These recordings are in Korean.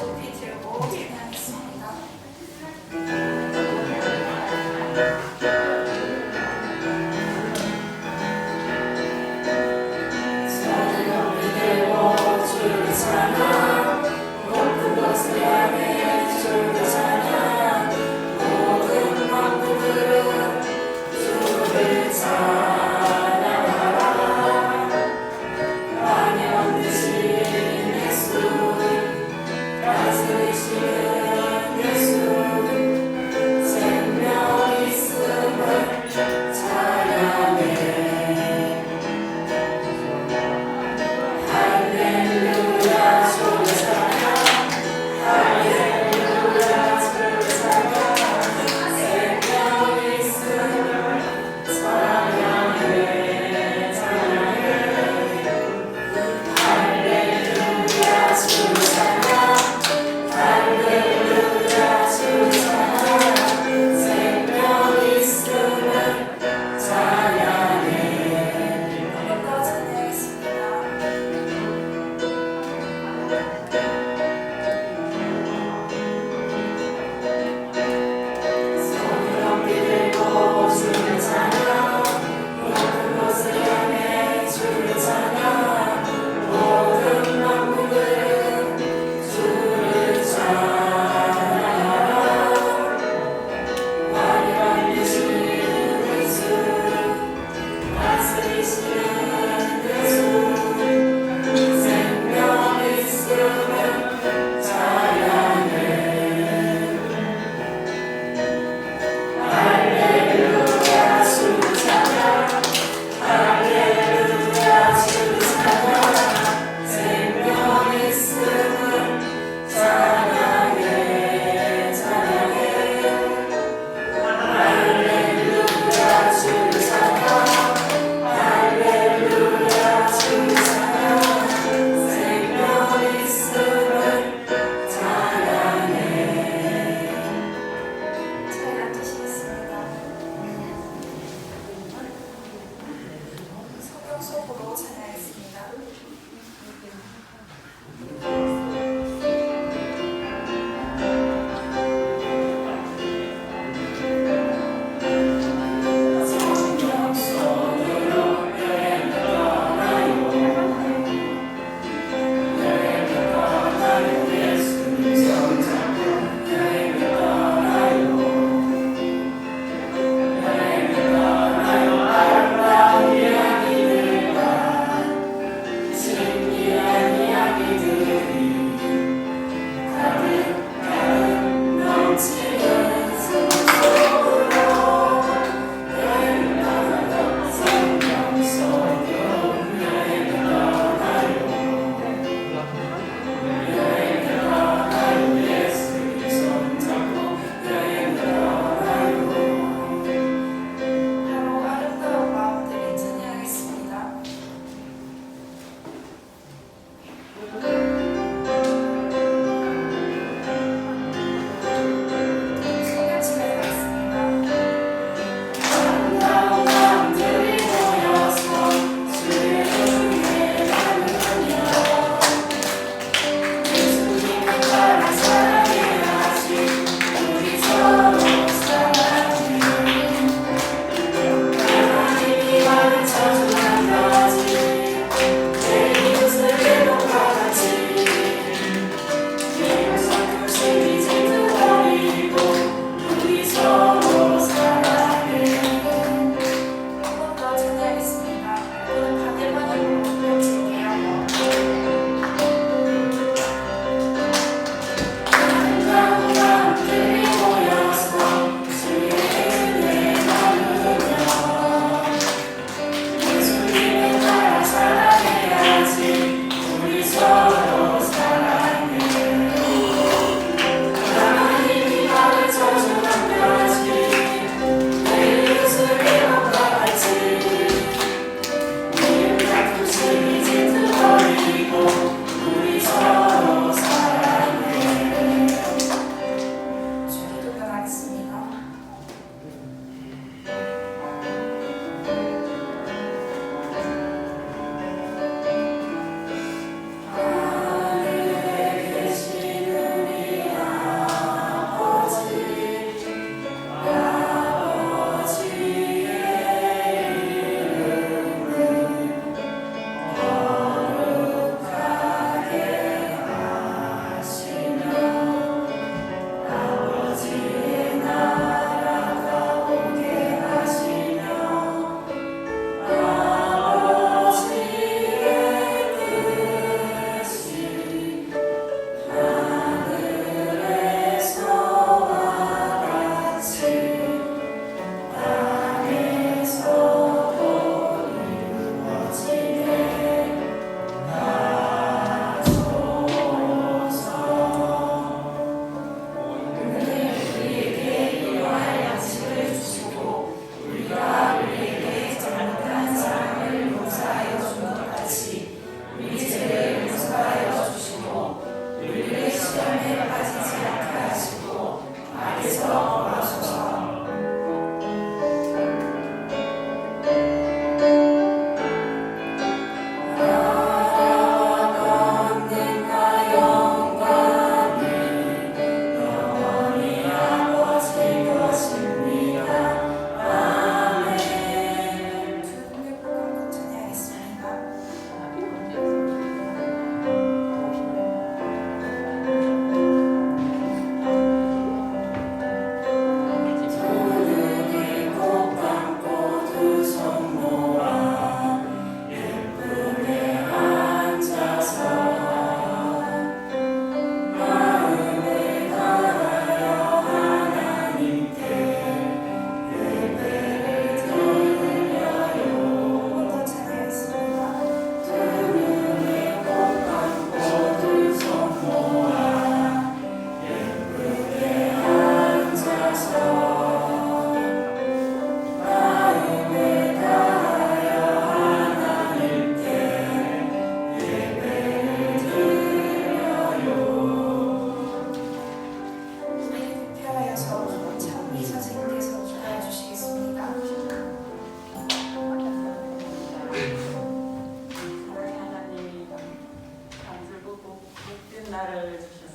높이 들고 찬양하겠습니다. 예수, 다스리시는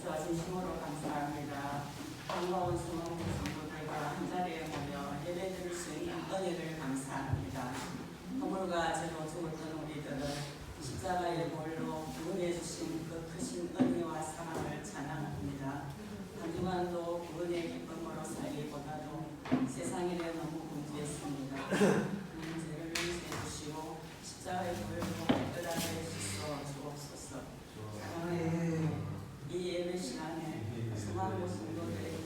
주셔서 진심으로 감사합니다. 반가운 수많은 성도들과 한자리에 모여 예배드릴 수 있는 은혜를 감사합니다. 허물과 죄로 죽었던 우리들을 십자가의 볼로 구원해 주신 그 크신 은혜와 사랑을 찬양합니다. 한 주간도 구원의 기쁨으로 살기보다도 세상 일에 너무 분주했습니다. 죄를 용서해 주시고 십자가의 볼로 깨끗하게 씻어 주옵소서. 사랑하는 이 예배 시간에 수많은 성도들에게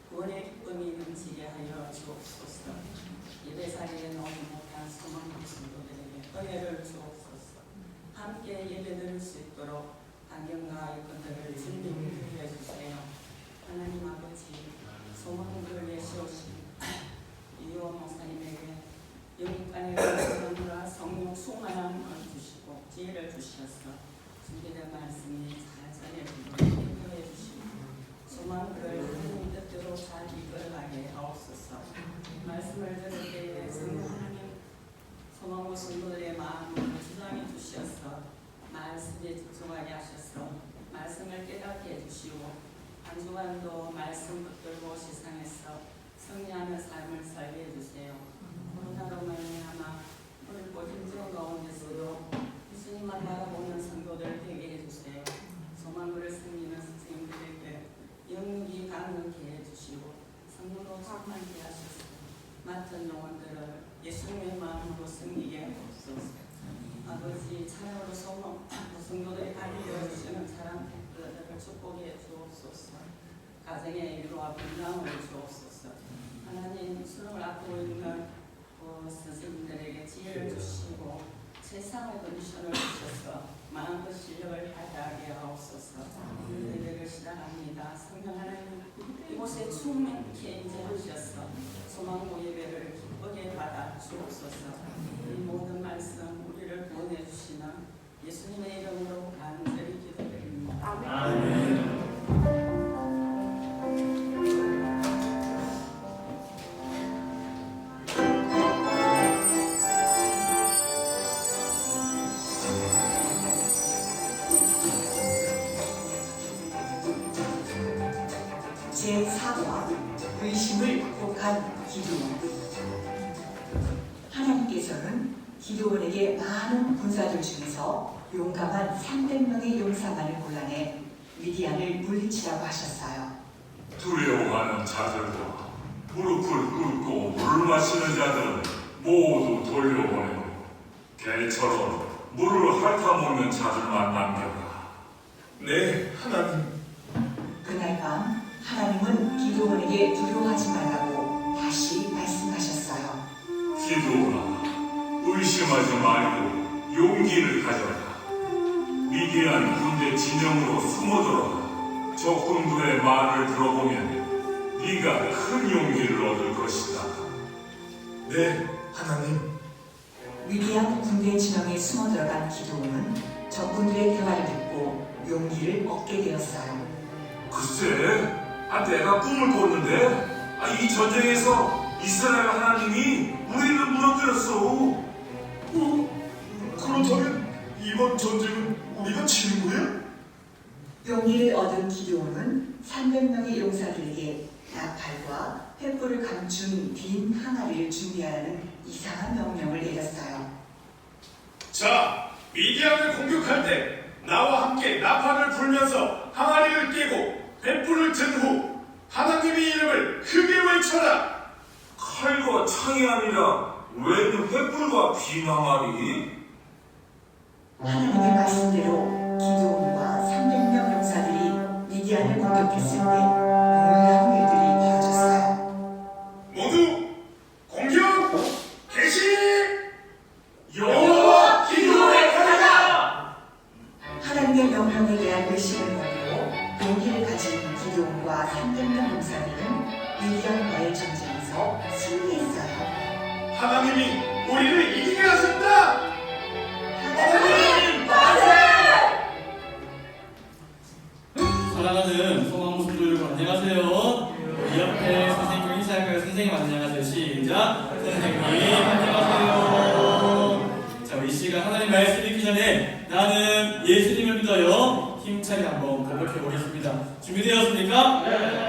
구원의 기쁨이 넘치게 하여 주옵소서. 예배 자리에 오지 못한 수많은 성도들에게 은혜를 주옵소서. 함께 예배드릴 수 있도록 환경과 여건들을 준비해 주세요. 하나님 아버지, 소망을 내시오신 이호 목사님에게 영간의 은혜와 성령 충만함을 주시고 지혜를 주셔서 준비된 말씀이 잘 전해지도록 인도해 주시고 소망을 하나님 뜻대로 잘 이끌어가게 하옵소서. 말씀을 들을 때에 성령 하나님 소망고 성도들의 마음을 주장해 주셔서 말씀에 집중하게 하셔서 말씀을 깨닫게 해주시고 한 주간도 말씀 붙들고 세상에서 승리하는 삶을 살게 해주세요. 코로나로 말미암아 어렵고 힘든 가운데서도 예수님만 바라보는 성도들 되게 해주세요. 소망을 섬기는 선생님들에게 영육이 강력해 해주시고 성도로 충만케 하셔서 맡은 영혼들을 예수님의 마음으로 섬기게 하옵소서. 아버지 찬양으로 성도들이 알려 주시는 사람들을 축복해 주옵소서. 가정의 일과 분당을 주옵소서. 하나님 수능을 앞두고 있는 선생님들에게 지혜를 주시고 세상의 컨디션을 주셔서 마음껏 실력을 발휘하게 하옵소서. 예배를 시작합니다. 성령 하나님 이곳에 충만케 임재하셔서 소망고 예배를 기쁘게 받아 주옵소서. 이 모든 말씀 우리를 구원해 주시는 예수님의 이름으로 간절히 기도드립니다. 아멘. 제4화 의심을 극복한 기드온. 하나님께서는 기드온에게 많은 군사들 중에서 용감한 300명의 용사만을 골라내 미디안을 물리치라고 하셨어요. 두려워하는 자들과 무릎을 꿇고 물을 마시는 자들은 모두 돌려보내고 개처럼 물을 핥아먹는 자들만 남겨라. 네, 하나님. 그날 밤 하나님은 기드온에게 두려워하지 말라고 다시 말씀하셨어요. 기도하라. 의심하지 말고 용기를 가져라. 미디안 군대 진영으로 숨어들어라. 적군들의 말을 들어보면 네가 큰 용기를 얻을 것이다. 네, 하나님. 미디안 군대 진영에 숨어 들어간 기드온은 적군들의 대화를 듣고 용기를 얻게 되었어요. 글쎄, 내가 꿈을 꿨는데 이 전쟁에서 이스라엘 하나님이 우리를 무너뜨렸어. 그렇다면 이번 전쟁은 우리가 지는 거야? 용기를 얻은 기드온은 300명의 용사들에게 나팔과 횃불을 감춘 빈 항아리를 준비하라는 이상한 명령을 내렸어요. 자, 미디안을 공격할 때 나와 함께 나팔을 불면서 항아리를 깨고 횃불을 든 후 하나님의 이름을 크게 외쳐라. 칼과 창이 아니라 웬 횃불과 빈 항아리? 하나님의 말씀대로 기드온과 300명 용사들이 미디안을 공격했을 때 놀라운 일들이 벌어졌어요. 모두 공격 개시! 여호와 기드온의 칼이다! 하나님의 명령에 대한 의심을 버리고 용기를 가진 기드온과 300명 용사들은 미디안과의 전쟁에서 승리했어요. 하나님이 우리를 이기게 하셨다! 하나님 사랑하는 소망 성도 여러분 안녕하세요. 이 옆에 선생님 인사할까요? 선생님 안녕하세요. 시작. 선생님 안녕하세요. 자, 이 시간 하나님 말씀 읽기 전에 나는 예수님을 믿어요. 힘차게 한번 고백해 보겠습니다. 준비되었습니까?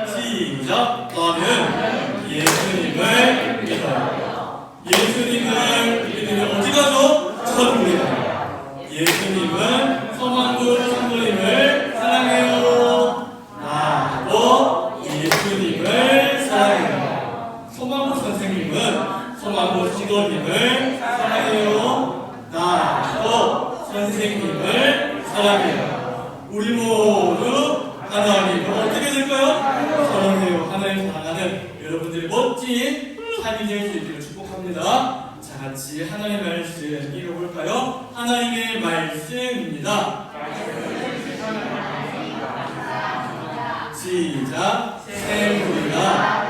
시작! 나는 예수님을 믿어요. 예수님을 믿으면 어디 가죠? 천국에 가요. 예수님은 서만구 성도님을 사랑해요. 나도 예수님을 사랑해요. 서만구 선생님은 서만구 성도님을 사랑해요. 나도 선생님을 사랑해요. 우리 모두 하나님을 어떻게 될까요? 사랑해요. 하나님 사랑하는 여러분들의 멋진 삶이 될 수 있기를 축복합니다. 자, 같이 하나님의 말씀 읽어볼까요? 하나님의 말씀입니다. 시작. 샘물이가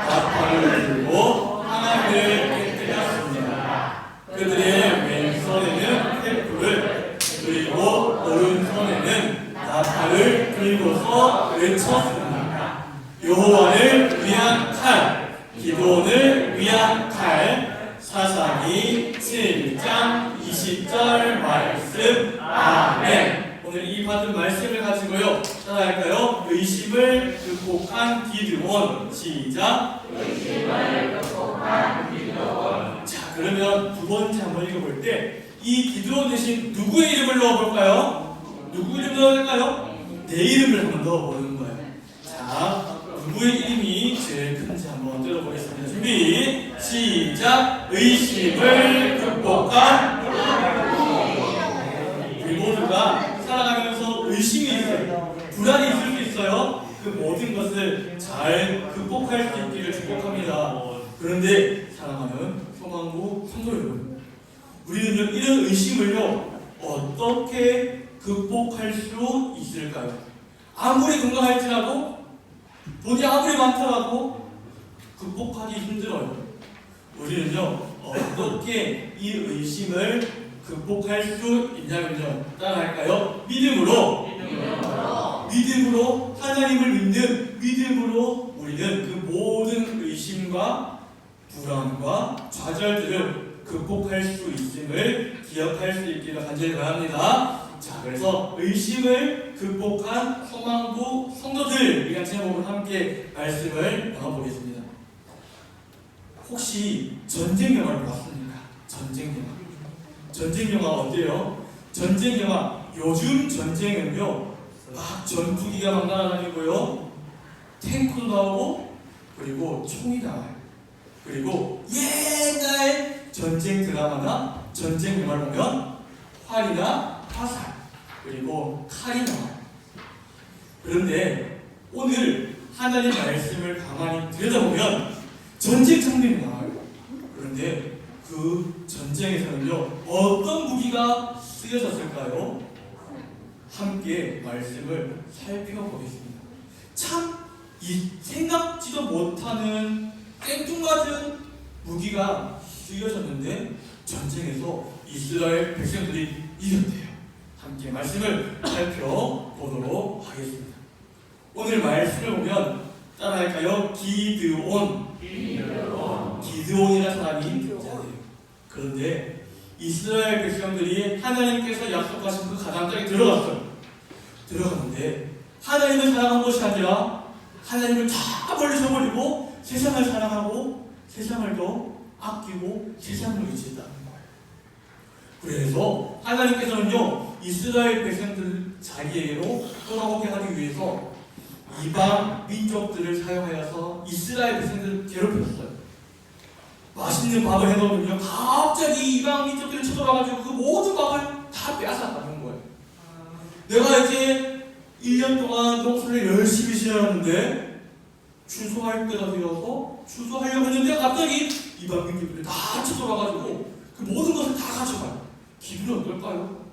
나팔을 불고 하나님을 깨뜨렸습니다. 그들의 왼손에는 횃불을 그리고 오른손에는 나팔을 들고서 외쳤습니다. 여호와를 위한 칼, 기도원을 위한 칼. 사사기 7장 20절 말씀. 아멘. 오늘 이 받은 말씀을 가지고요, 따라할까요? 의심을 극복한 기드온. 시작. 의심을 극복한 기드온. 자, 그러면 두 번째 한번 읽어볼 때 이 기드온 대신 누구의 이름을 넣어볼까요? 누구 이름 넣어야 될까요? 내 이름을 한번 넣어보는 거예요. 자, 누구의 이름이 제일 큰지 한번 들어보겠습니다. 준비, 시작. 의심을 극복한. 우리 모두가 살아가면서 의심이 있어요. 불안이 있을 수 있어요. 그 모든 것을 잘 극복할 수 있기를 축복합니다. 그런데 사랑하는 소망구 성도 여러분, 우리는요, 이런 의심을요, 어떻게 극복할 수 있을까요? 아무리 건강할지라도, 돈이 아무리 많더라도 극복하기 힘들어요. 우리는요, 어떻게 이 의심을 극복할 수 있냐면요, 따라할까요? 믿음으로 하나님을 믿는 믿음으로 우리는 그 모든 의심과 불안과 좌절들을 극복할 수 있음을 기억할 수 있기를 간절히 바랍니다. 자, 그래서 의심을 극복한 소망구 성도들이라는 제목으로 함께 말씀을 나눠보겠습니다. 혹시 전쟁 영화를 봤습니까? 전쟁 영화. 전쟁 영화 어때요? 전쟁 영화. 요즘 전쟁은요, 막 전투기가 막 날아다니고요, 탱크도 나오고, 그리고 총이 나와요. 그리고 옛날 전쟁 드라마나 전쟁 영화를 보면 활이나 화살, 그리고 칼이 나와요. 그런데 오늘 하나님 말씀을 가만히 들여다보면 전쟁 장면이 나와요. 그런데 그 전쟁에서는요, 어떤 무기가 쓰여졌을까요? 함께 말씀을 살펴보겠습니다. 참, 이 생각지도 못하는 땡뚱맞은 무기가 쓰여졌는데 전쟁에서 이스라엘 백성들이 이겼대요. 함께 말씀을 살펴보도록 하겠습니다. 오늘 말씀을 보면 따라할까요? 기드온이라는 사람이 있잖아요. 그런데 이스라엘 백성들이 하나님께서 약속하신 그 가나안 땅에 들어갔어요. 들어갔는데 하나님을 사랑한 것이 아니라 하나님을 다 멀리서 버리고 세상을 사랑하고 세상을 더 아끼고 세상을 의지했다는 거예요. 그래서 하나님께서는요, 이스라엘 백성들 자기에게로 돌아오게 하기 위해서 이방 민족들을 사용하여서 이스라엘 백성들을 괴롭혔어요. 맛있는 밥을 해놓으면요, 갑자기 이방 민족들이 쳐들어와가지고 그 모든 밥을 다 빼앗아가는 거예요. 내가 이제 1년 동안 농사를 열심히 지었는데 추수할 때가 되어서 추수하려고 했는데 갑자기 이방 민족들이 다 쳐들어와가지고 그 모든 것을 다 가져가요. 기분은 어떨까요?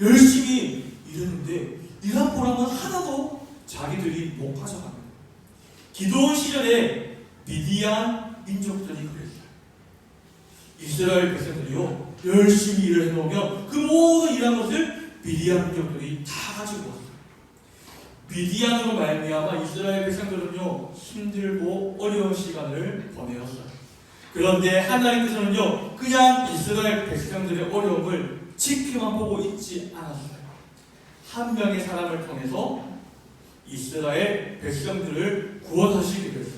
열심히 일했는데 일한 보람은 하나도 자기들이 못 가져갑니다. 기도원 시절에 미디안 민족들이 그랬어요. 이스라엘 백성들이요, 열심히 일을 해놓으면 그 모든 일한 것을 미디안 민족들이 다 가지고 왔어요. 미디안으로 말미암아 이스라엘 백성들은요, 힘들고 어려운 시간을 보내었어요. 그런데 하나님께서는요, 그냥 이스라엘 백성들의 어려움을 지켜만 보고 있지 않았어요. 한 명의 사람을 통해서 이스라엘 백성들을 구원하시게 되었어요.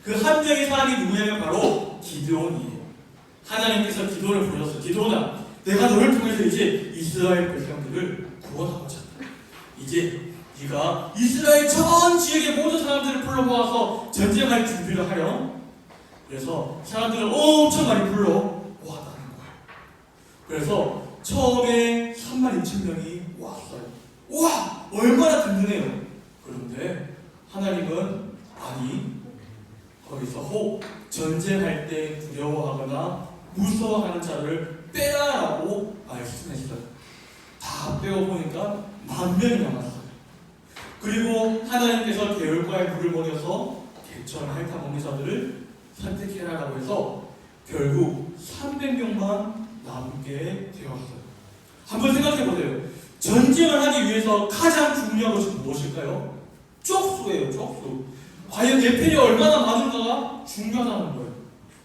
그 한 명의 사람이 누구냐면 바로 기드온이에요. 하나님께서 기드온을 부르셨어요. 기드온아, 내가 너를 통해서 이제 이스라엘 백성들을 구원하고자 한다. 이제 네가 이스라엘 전 지역의 모든 사람들을 불러 모아서 전쟁할 준비를 하렴. 그래서 사람들을 엄청 많이 불러 모았다는 거예요. 그래서 처음에 32,000명이 왔어요. 와, 얼마나 든든해요. 그런데 하나님은 아니, 거기서 혹 전쟁할 때 두려워하거나 무서워하는 자를 빼라라고 말씀했어요. 다 빼고 보니까 10,000명이 남았어요. 그리고 하나님께서 계율과에 물을 먹여서 개천을 핥아먹는 자들을 선택해라라고 해서 결국 300명만 남게 되었어요. 한번 생각해 보세요. 전쟁을 하기 위해서 가장 중요한 것이 무엇일까요? 쪽수예요, 쪽수. 과연 내 편이 얼마나 많은가가 중요하다는 거예요.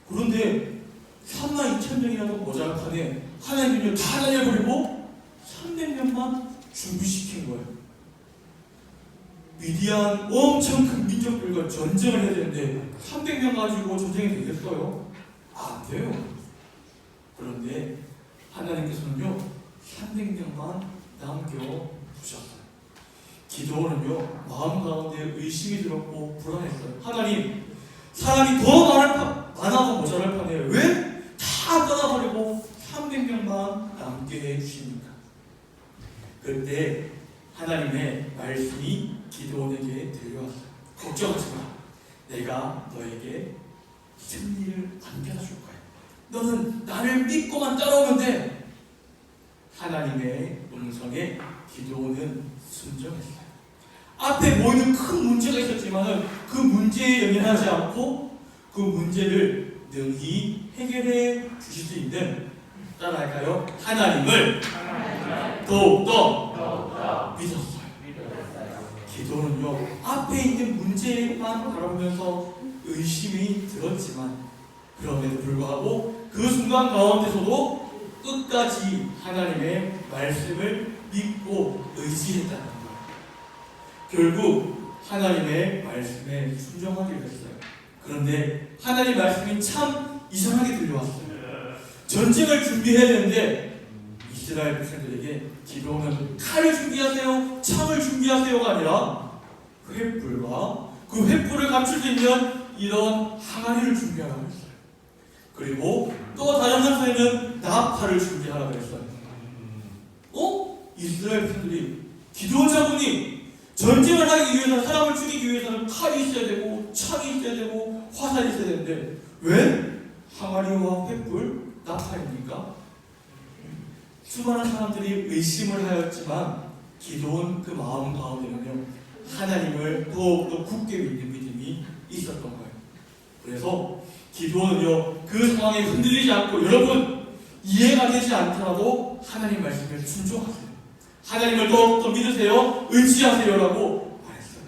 그런데 32,000명이라도 모자라하네. 하나님은요, 다 날려버리고 300명만 준비시킨 거예요. 미디안 엄청 큰 민족들과 전쟁을 해야 되는데 300명 가지고 전쟁이 되겠어요? 안 돼요. 그런데 하나님께서는요 300명만 남겨두셨어요. 기도원은요 마음 가운데 의심이 들었고 불안했어요. 하나님, 사람이 더 많아도 모자랄 판에 왜 다 떠나버리고 300명만 남게 해주십니까? 그때 하나님의 말씀이 기드온에게 들려왔어요. 걱정하지 마. 내가 너에게 승리를 안겨다 줄 거야. 너는 나를 믿고만 따라오면 돼. 하나님의 음성에 기드온은 순종했어요. 앞에 보이는 큰 문제가 있었지만 그 문제에 연연하지 않고 그 문제를 능히 해결해 주실 수 있는, 따라할까요? 하나님을 더욱더 믿었어요. 기도는요 앞에 있는 문제만 바라보면서 의심이 들었지만 그럼에도 불구하고 그 순간 가운데서도 끝까지 하나님의 말씀을 믿고 의지했다는 거예요. 결국 하나님의 말씀에 순종하게 됐어요. 그런데 하나님의 말씀이 참 이상하게 들려왔어요. 전쟁을 준비해야 되는데 이스라엘 백성들에게 기도는 칼을 준비하세요, 창을 준비하세요가 아니라 횃불과 그 횃불을 감출 수 있는 이런 항아리를 준비하라고 했어요. 그리고 또 다른 한편에는 나팔을 준비하라고 했어요. 이스라엘 백성들이 기도원 장군이 전쟁을 하기 위해서, 사람을 죽이기 위해서는 칼이 있어야 되고 창이 있어야 되고 화살이 있어야 되는데 왜 항아리와 횃불, 나팔입니까? 수많은 사람들이 의심을 하였지만 기도원 그 마음 가운데는요 하나님을 더욱더 굳게 믿는 믿음이 있었던 거예요. 그래서 기도원은요 그 상황에 흔들리지 않고, 여러분 이해가 되지 않더라도 하나님 말씀에 순종하세요. 하나님을 더욱더 믿으세요, 의지하세요라고 말했어요.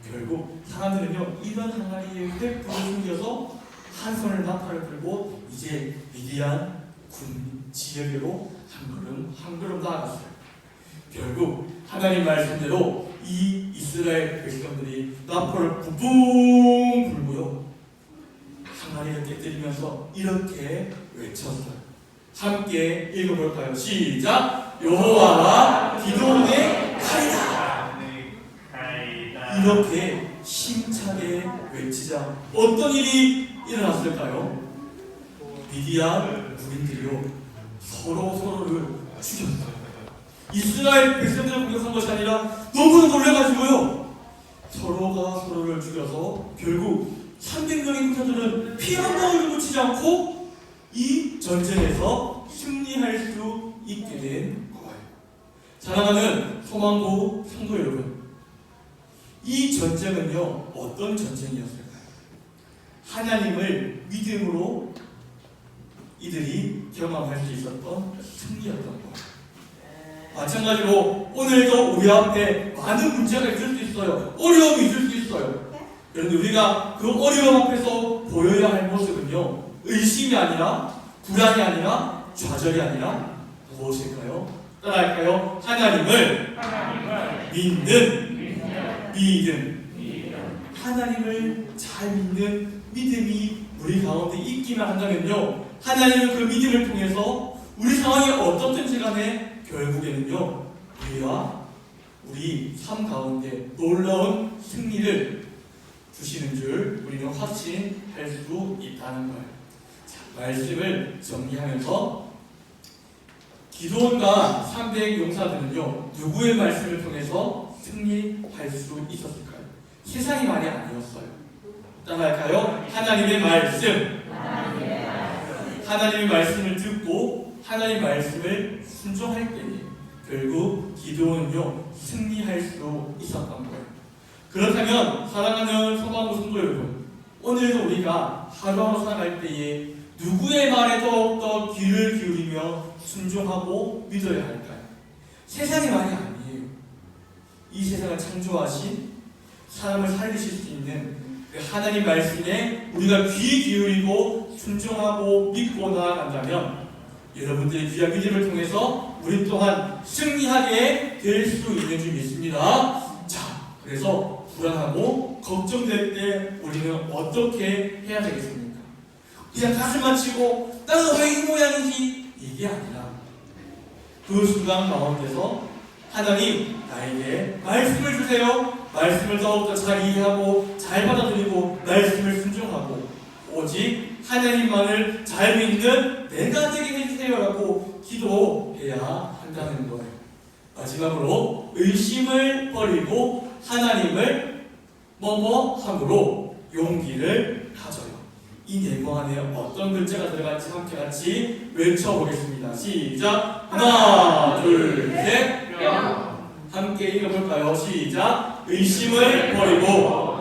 결국 사람들은요 이런 항아리에 횃불을 숨겨서 한 손을 나팔을 들고 이제 미디안 군 지역으로 한 걸음 나아갔어요. 결국 하나님 말씀대로 이 이스라엘 백성들이 나팔을 붕붕 불고요 항아리를 깨뜨리면서 이렇게 외쳤어요. 함께 읽어볼까요? 시작! 여호와가 기도원의 칼이다. 이렇게 힘차게 외치자 어떤 일이 일어났을까요? 미디안 군인들이요 서로를 죽였어요. 이스라엘 백성들을 공격한 것이 아니라 너무나 놀라가지고요 서로가 서로를 죽여서 결국 300명의 군사들은 피 한 방울도 묻히지 않고 이 전쟁에서 승리할 수 있게 된 거예요. 사랑하는 소망고 성도 여러분, 이 전쟁은요 어떤 전쟁이었을까요? 하나님을 믿음으로 이들이 경험할 수 있었던 승리였던 거예요. 마찬가지로 오늘도 우리 앞에 많은 문제가 있을 수 있어요. 어려움이 있을 수 있어요. 그런데 우리가 그 어려움 앞에서 보여야 할 모습은요 의심이 아니라, 불안이 아니라, 좌절이 아니라 무엇일까요? 따라할까요? 하나님을 믿는 믿음. 하나님을 잘 믿는 믿음이 우리 가운데 있기만 한다면요, 하나님은 그 믿음을 통해서 우리 상황이 어떻든지 간에 결국에는요, 우리와 우리 삶 가운데 놀라운 승리를 주시는 줄 우리는 확신할 수 있다는 거예요. 자, 말씀을 정리하면서 기도원과 300 용사들은요, 누구의 말씀을 통해서 승리할 수 있었을까요? 세상이 말이 아니었어요. 따라할까요? 하나님의 말씀. 하나님의 말씀을 듣고 하나님의 말씀을 순종할 때에 결국 기도원은요, 승리할 수 있었던 거예요. 그렇다면 사랑하는 소망고 성도 여러분, 오늘도 우리가 하루하루 살아갈 때에 누구의 말에 더욱더 귀를 기울이며 순종하고 믿어야 할까요? 세상의 말이 아니에요. 이 세상을 창조하신, 사람을 살리실 수 있는 그 하나님 말씀에 우리가 귀 기울이고 순종하고 믿고 나아간다면 여러분들의 귀한 믿음을 통해서 우리 또한 승리하게 될 수 있는 줄 믿습니다. 자, 그래서 불안하고 걱정될 때 우리는 어떻게 해야 되겠습니까? 그냥 가슴만 치고 나는 왜 이 모양이지? 이게 아니라 그 순간 가운데서 하나님 나에게 말씀을 주세요. 말씀을 더욱더 잘 이해하고 잘 받아들이고 말씀을 순종하고 오직 하나님만을 잘 믿는 내가 되게 해주세요라고 기도해야 한다는 거예요. 마지막으로 의심을 버리고 하나님을 뭐뭐함으로 용기를 가져요. 이 내용 안에 어떤 글자가 들어갈지 함께 같이 외쳐보겠습니다. 시작! 하나, 둘, 셋! 함께 읽어볼까요? 시작! 의심을 버리고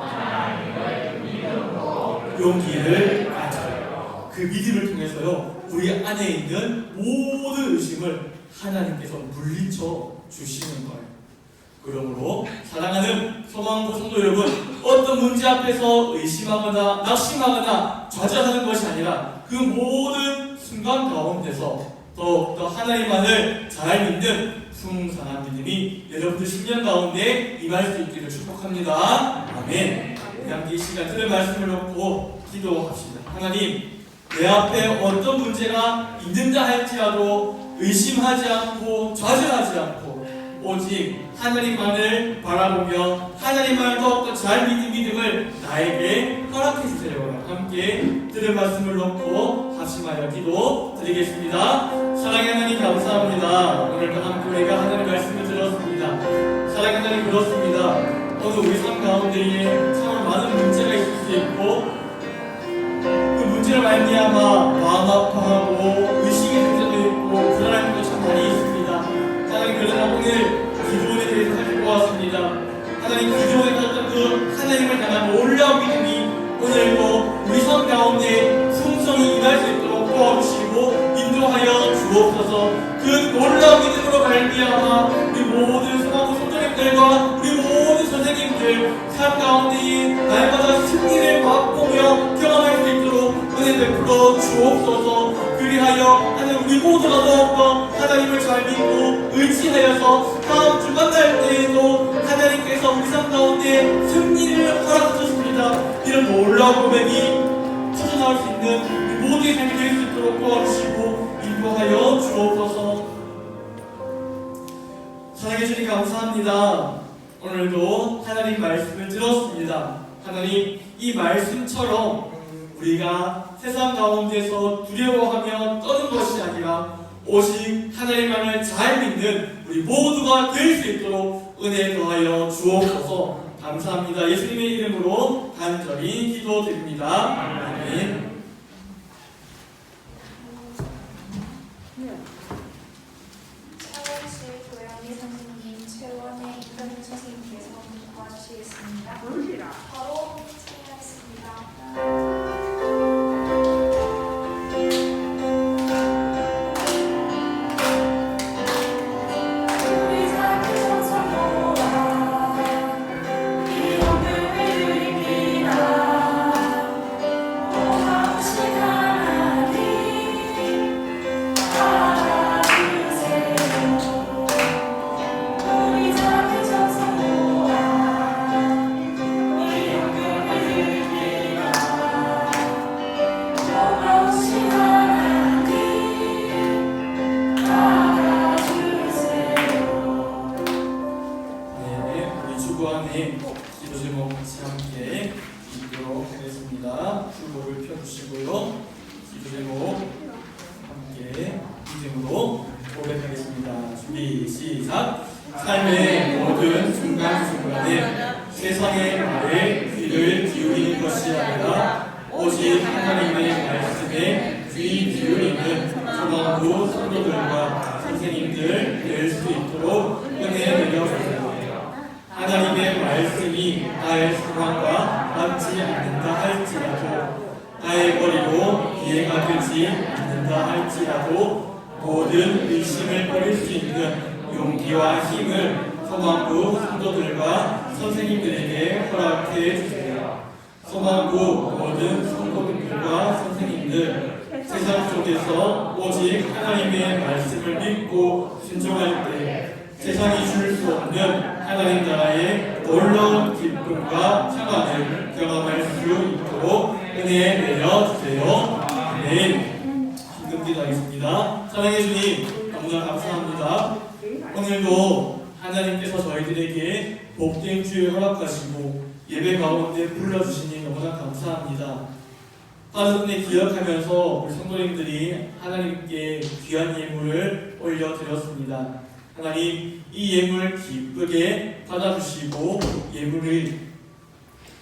용기를 가져요. 그 믿음을 통해서요, 우리 안에 있는 모든 의심을 하나님께서 물리쳐 주시는 거예요. 그러므로 사랑하는 소망고 성도 여러분, 어떤 문제 앞에서 의심하거나 낙심하거나 좌절하는 것이 아니라 그 모든 순간 가운데서 더욱더 하나님만을 잘 믿는 풍성한 믿음이 여러분들 10년 가운데 임할 수 있기를 축복합니다. 아멘. 함께 이 시간 들을 말씀을 놓고 기도합시다. 하나님, 내 앞에 어떤 문제가 있는다 할지라도 의심하지 않고 좌절하지 않고 오직 하나님만을 바라보며 하나님만을 더욱더 잘 믿는 믿음을 나에게 허락해 주세요. 함께 들을 말씀을 놓고 합심하여 기도 드리겠습니다. 사랑의 하나님 감사합니다. 오늘도 함께 우리가 하나님의 말씀을 들었습니다. 사랑의 하나님 그렇습니다. 오늘 우리 삶 가운데에 참 많은 문제가 있을 수 있고 그 문제를 말미암아 마음 아파하고 의식이 들 때도 있고 불안한 것도 참 많이 있습니다. 하나님 그러나 오늘 기도원에 대해서 살펴보았습니다. 하나님 기도원에 가졌던 그 하나님을 향한 놀라운 믿음이 오늘도 우리 삶 가운데 풍성히 임할 수 있도록 도와주시고 인도하여 주옵소서. 그 놀라운 믿음으로 말미암아 우리 모든 소망고 성도님들과 우리 모든 선생님들 삶 가운데에 날마다 승리를 맛보며 경험할 수 있도록 은혜 베풀어 주옵소서. 그리하여 하나님 우리 모두가 더욱더 하나님을 잘 믿고 의지하여서 다음 주 만날 때에도 하나님께서 우리 삶 가운데 승리를 허락하셨습니다. 이런 놀라운 고백이 터져나올 수 있는 우리 모두의 삶이 될 수 있도록 도와주시고 인도하여 주옵소서. 사랑해 주님 감사합니다. 오늘도 하나님 말씀을 들었습니다. 하나님 이 말씀처럼 우리가 세상 가운데서 두려워하며 떠는 것이 아니라 오직 하나님만을 잘 믿는 우리 모두가 될 수 있도록 은혜 더하여 주옵소서. 감사합니다. 예수님의 이름으로 간절히 기도드립니다. 아멘. 차원실 조영희 선생님, 최원의 이근우 선생님께서 도와주시겠습니다. 바로 참여하겠습니다. 이 오늘 우리 믿다 있는 것이 아니라 오직 하나님의 말씀에 귀 기울이는 소망부 성도들과 선생님들 될 수 있도록 은혜 내려주세요. 하나님의 말씀이 나의 상황과 맞지 않는다 할지라도, 나의 거리로 이해가 되지 않는다 할지라도 모든 의심을 버릴 수 있는 용기와 힘을 소망부 성도들과 선생님들에게 허락해 주세요. 소망부 모든 성도들과 선생님들, 세상 속에서 오직 하나님의 말씀을 믿고 순종할 때 세상이 줄 수 없는 하나님 나라의 놀라운 기쁨과 평안을 경험할 수 있도록 은혜 내려주세요. 아멘. 긴급 기도하겠습니다. 사랑해 주님, 너무나 감사합니다. 오늘도 하나님께서 저희들에게 복된 주일 허락하시고 예배 가운데 불러주시니 너무나 감사합니다. 하루 은혜 기억하면서 우리 성도님들이 하나님께 귀한 예물을 올려드렸습니다. 하나님, 이 예물 기쁘게 받아주시고 예물을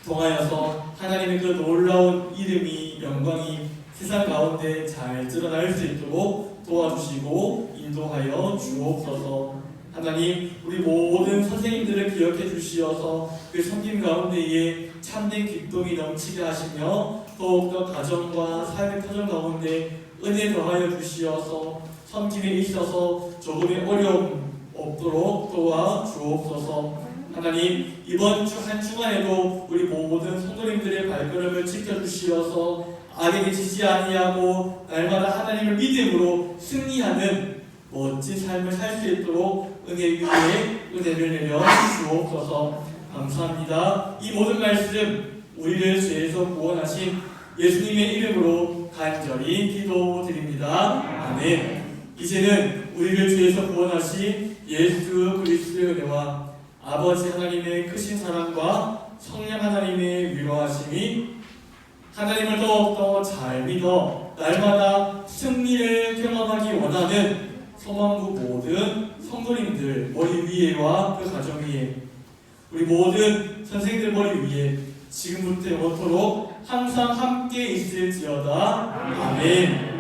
통하여서 하나님의 그 놀라운 이름이, 영광이 세상 가운데 잘 드러날 수 있도록 도와주시고 인도하여 주옵소서. 하나님, 우리 모든 선생님들을 기억해 주시어서 그 섬김 가운데에 참된 기쁨이 넘치게 하시며 더욱더 가정과 삶의 터전 가운데 은혜 더하여 주시어서 섬김에 있어서 조금의 어려움 없도록 도와주옵소서. 하나님, 이번 주 한 주간에도 우리 모든 성도님들의 발걸음을 지켜주시어서 악에게 지지 아니하고 날마다 하나님을 믿음으로 승리하는 멋진 삶을 살 수 있도록 은혜 위에 은혜를 내려 주옵소서. 감사합니다. 이 모든 말씀 우리를 죄에서 구원하신 예수님의 이름으로 간절히 기도드립니다. 아멘. 이제는 우리를 죄에서 구원하신 예수 그리스도의 은혜와 아버지 하나님의 크신 사랑과 성령 하나님의 위로하심이 하나님을 더욱더 잘 믿어 날마다 승리를 경험하기 원하는 소망부 모든 성도님들 머리 위에와 그 가정 위에, 우리 모든 선생님들 머리 위에 지금부터 영원토록 항상 함께 있을지어다. 아멘.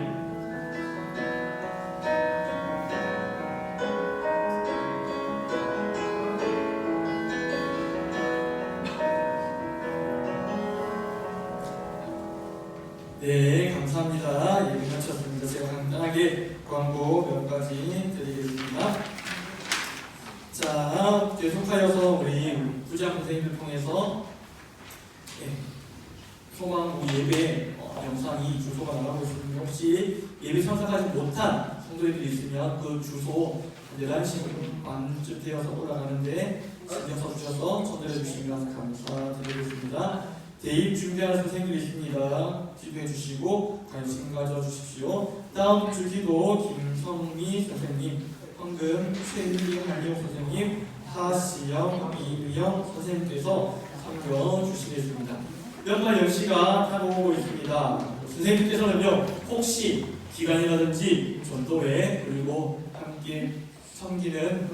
네, 감사합니다. 예배 마쳤습니다. 제가 간단하게 광고 몇 가지 드리겠습니다. 자, 계속하여서 우리 부장 선생님들 통해서 소망 예배 영상이 주소가 나가고 있습니다. 혹시 예배 참석하지 못한 성도님들이 있으면 그 주소 11시 반쯤 되어서 올라가는데 신경 써주셔서 전달해 주시면 감사드리겠습니다. 대입 준비하는 선생님들이 있습니다. 기도해 주시고 관심 가져 주십시오. 다음 주 기도 김성미 선생님, 황금 최윤경 한용 선생님, 하시영 이의영 선생님께서 섬겨 주시겠습니다. 연말 연시가 다가오고 있습니다. 선생님께서는요, 혹시 기간이라든지 전도회 그리고 함께 섬기는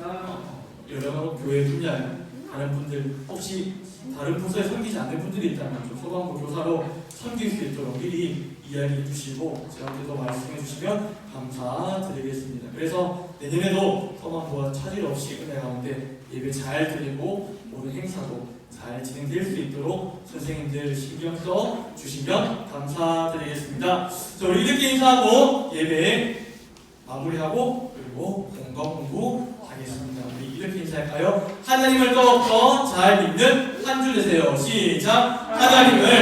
여러 교회 분야 다른 분들, 혹시 다른 부서에 섬기지 않는 분들이 있다면 좀 소방부 교사로 섬길 수 있도록 미리 이야기해 주시고 저한테도 말씀해 주시면 감사드리겠습니다. 그래서 내년에도 소방부와 차질 없이 은혜 가운데 예배 잘 드리고 모든 행사도 잘 진행될 수 있도록 선생님들 신경 써 주시면 감사드리겠습니다. 자, 우리 이렇게 인사하고 예배 마무리하고 그리고 공과 공부 하겠습니다. 우리 이렇게 인사할까요? 하나님을 더욱더 잘 믿는 한 주 되세요. 시작! 하나님을